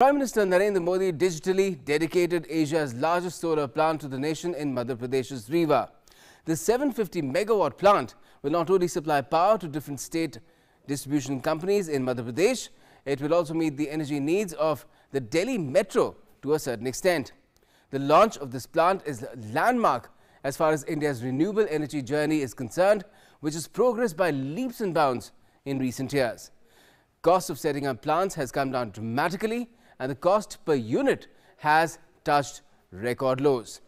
Prime Minister Narendra Modi digitally dedicated Asia's largest solar plant to the nation in Madhya Pradesh's Rewa. The 750 megawatt plant will not only supply power to different state distribution companies in Madhya Pradesh, it will also meet the energy needs of the Delhi Metro to a certain extent. The launch of this plant is a landmark as far as India's renewable energy journey is concerned, which has progressed by leaps and bounds in recent years. Cost of setting up plants has come down dramatically, and the cost per unit has touched record lows.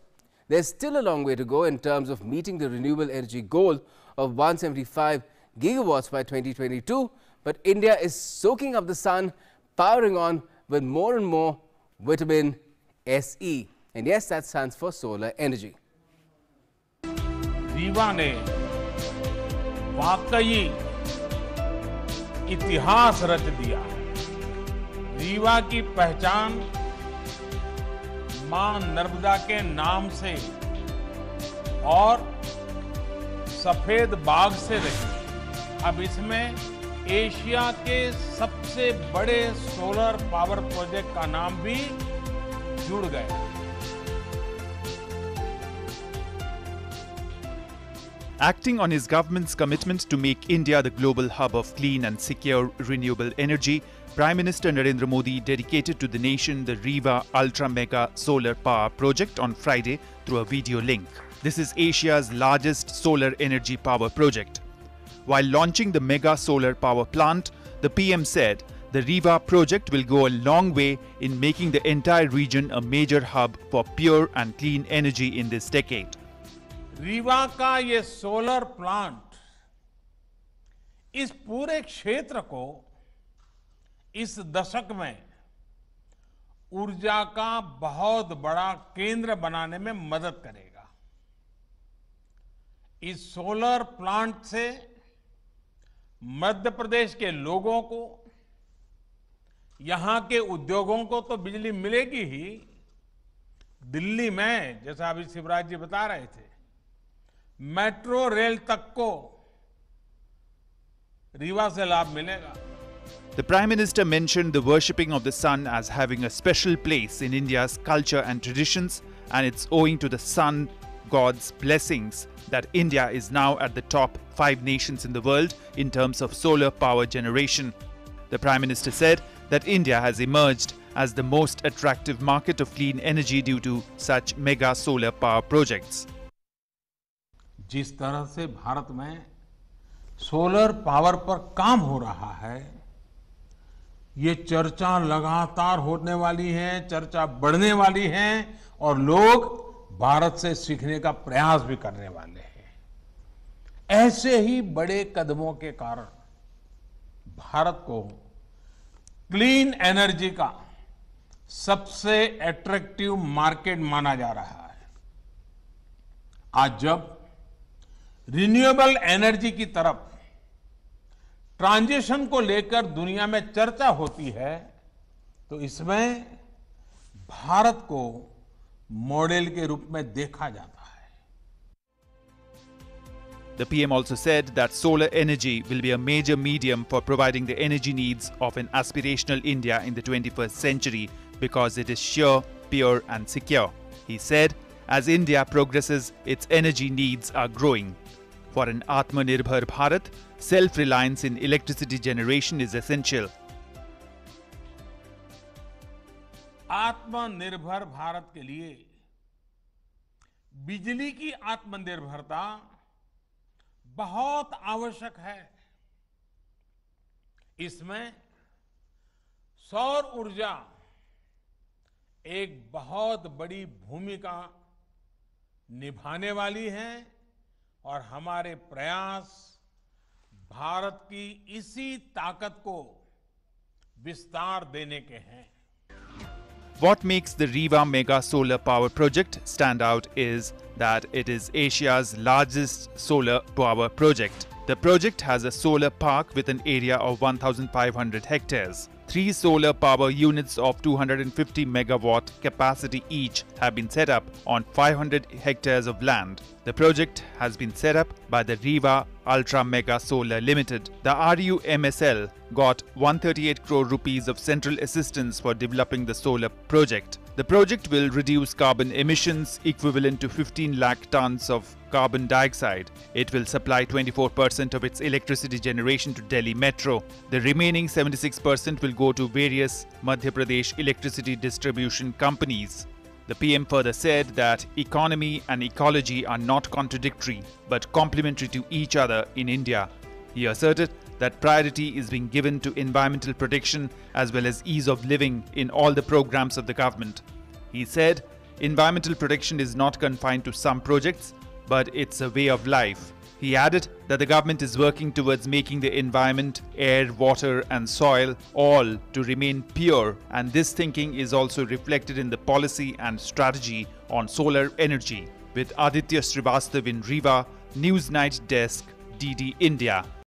There's still a long way to go in terms of meeting the renewable energy goal of 175 gigawatts by 2022, but India is soaking up the sun, powering on with more and more vitamin SE. And yes, that stands for solar energy. Rewa ने वाकई इतिहास रच दिया। रीवा की पहचान मां नर्मदा के नाम से और सफेद बाग से रही। अब इसमें एशिया के सबसे बड़े सोलर पावर प्रोजेक्ट का नाम भी जुड़ गया। Acting on his government's commitment to make India the global hub of clean and secure renewable energy, Prime Minister Narendra Modi dedicated to the nation the Rewa Ultra Mega Solar Power Project on Friday through a video link. This is Asia's largest solar energy power project. While launching the mega solar power plant, the PM said the Rewa project will go a long way in making the entire region a major hub for pure and clean energy in this decade. Rewa का ये solar plant इस पूरे क्षेत्र को इस दशक में ऊर्जा का बहुत बड़ा केंद्र बनाने में मदद करेगा। इस सोलर प्लांट से मध्य प्रदेश के लोगों को, यहां के उद्योगों को तो बिजली मिलेगी ही, दिल्ली में जैसा अभी शिवराज जी बता रहे थे, मेट्रो रेल तक को रीवा से लाभ मिलेगा। The Prime Minister mentioned the worshipping of the sun as having a special place in India's culture and traditions, and it's owing to the sun god's blessings that India is now at the top 5 nations in the world in terms of solar power generation. The Prime Minister said that India has emerged as the most attractive market of clean energy due to such mega solar power projects. जिस तरह से भारत में solar power पर काम हो रहा है, ये चर्चा लगातार होने वाली है, चर्चा बढ़ने वाली है और लोग भारत से सीखने का प्रयास भी करने वाले हैं। ऐसे ही बड़े कदमों के कारण भारत को क्लीन एनर्जी का सबसे अट्रैक्टिव मार्केट माना जा रहा है। आज जब रिन्यूएबल एनर्जी की तरफ ट्रांजिशन को लेकर दुनिया में चर्चा होती है, तो इसमें भारत को मॉडल के रूप में देखा जाता है। The PM also said that solar energy will be a major medium for providing the energy needs of an aspirational India in the 21st century because it is sure, pure and secure. He said, as India progresses, its energy needs are growing. For an Atmanirbhar Bharat, self-reliance in electricity generation is essential. आत्मनिर्भर भारत के लिए बिजली की आत्मनिर्भरता बहुत आवश्यक है। इसमें सौर ऊर्जा एक बहुत बड़ी भूमिका निभाने वाली है और हमारे प्रयास भारत की इसी ताकत को विस्तार देने के हैं। What makes the Rewa Mega Solar Power Project stand out is that it is Asia's largest solar power project. The project has a solar park with an area of 1,500 hectares. 3 solar power units of 250 megawatt capacity each have been set up on 500 hectares of land. The project has been set up by the Rewa Ultra Mega Solar Limited. The RUMSL got 138 crore rupees of central assistance for developing the solar project. The project will reduce carbon emissions equivalent to 15 lakh tons of carbon dioxide. It will supply 24% of its electricity generation to Delhi Metro. The remaining 76% will go to various Madhya Pradesh electricity distribution companies. The PM further said that economy and ecology are not contradictory but complementary to each other in India. He asserted that priority is being given to environmental protection as well as ease of living in all the programs of the government. He said environmental protection is not confined to some projects, but it's a way of life. He added that the government is working towards making the environment, air, water and soil all to remain pure, and this thinking is also reflected in the policy and strategy on solar energy. With Aditya Srivastav in Rewa, Newsnight Desk, DD India.